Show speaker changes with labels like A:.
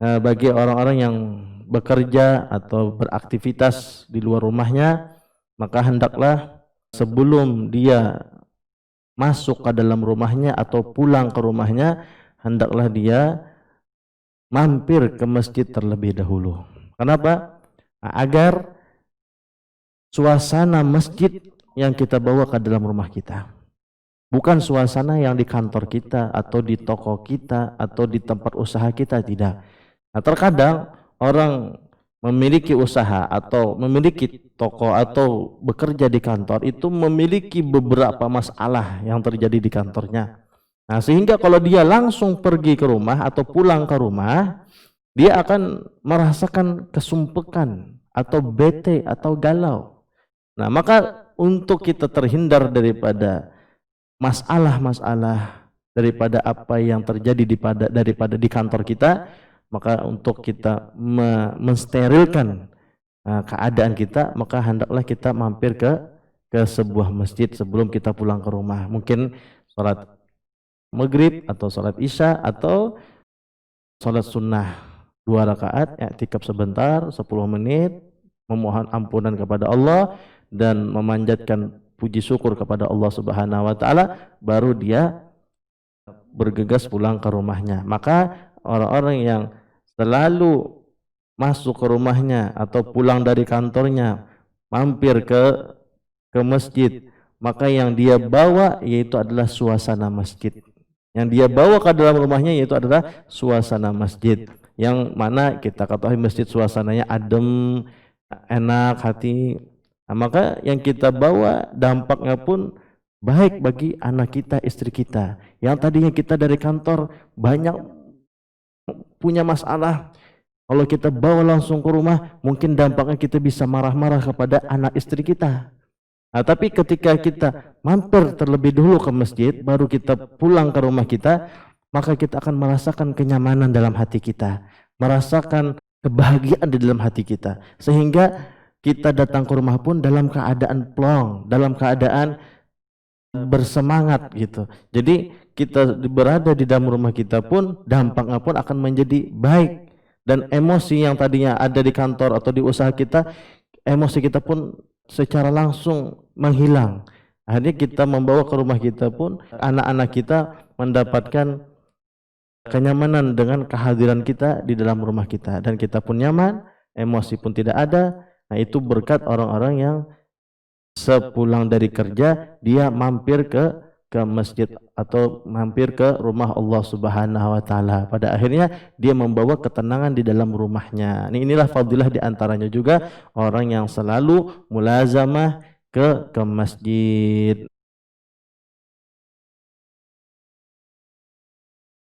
A: bagi orang-orang yang bekerja atau beraktivitas di luar rumahnya, maka hendaklah sebelum dia masuk ke dalam rumahnya atau pulang ke rumahnya, hendaklah dia mampir ke masjid terlebih dahulu. Kenapa? Nah, agar suasana masjid yang kita bawa ke dalam rumah kita, bukan suasana yang di kantor kita atau di toko kita atau di tempat usaha kita, tidak. Nah, terkadang orang memiliki usaha atau memiliki toko atau bekerja di kantor itu memiliki beberapa masalah yang terjadi di kantornya. Nah, sehingga kalau dia langsung pergi ke rumah atau pulang ke rumah, dia akan merasakan kesumpekan atau bete atau galau. Nah, maka untuk kita terhindar daripada masalah-masalah, daripada apa yang terjadi daripada di kantor kita, maka untuk kita mensterilkan keadaan kita, maka hendaklah kita mampir ke sebuah masjid sebelum kita pulang ke rumah. Mungkin sholat maghrib atau sholat isya atau sholat sunnah 2 rakaat, i'tikaf sebentar 10 menit, memohon ampunan kepada Allah dan memanjatkan puji syukur kepada Allah Subhanahu wa taala, baru dia bergegas pulang ke rumahnya. Maka orang-orang yang selalu masuk ke rumahnya atau pulang dari kantornya mampir ke masjid, maka yang dia bawa yaitu adalah suasana masjid. Yang dia bawa ke dalam rumahnya yaitu adalah suasana masjid, yang mana kita ketahui masjid suasananya adem, enak hati. Nah, maka yang kita bawa dampaknya pun baik bagi anak kita, istri kita. Yang tadinya kita dari kantor banyak punya masalah, kalau kita bawa langsung ke rumah, mungkin dampaknya kita bisa marah-marah kepada anak istri kita. Nah, tapi ketika kita mampir terlebih dulu ke masjid, baru kita pulang ke rumah kita, maka kita akan merasakan kenyamanan dalam hati kita, merasakan kebahagiaan di dalam hati kita, sehingga kita datang ke rumah pun dalam keadaan plong, dalam keadaan bersemangat gitu. Jadi kita berada di dalam rumah kita pun dampaknya pun akan menjadi baik, dan emosi yang tadinya ada di kantor atau di usaha kita, emosi kita pun secara langsung menghilang. Akhirnya kita membawa ke rumah kita pun anak-anak kita mendapatkan kenyamanan dengan kehadiran kita di dalam rumah kita, dan kita pun nyaman, emosi pun tidak ada. Nah, itu berkat orang-orang yang sepulang dari kerja dia mampir ke masjid atau mampir ke rumah Allah Subhanahu wa taala. Pada akhirnya dia membawa ketenangan di dalam rumahnya. Inilah fadilah di antaranya juga orang yang selalu mulazamah ke masjid.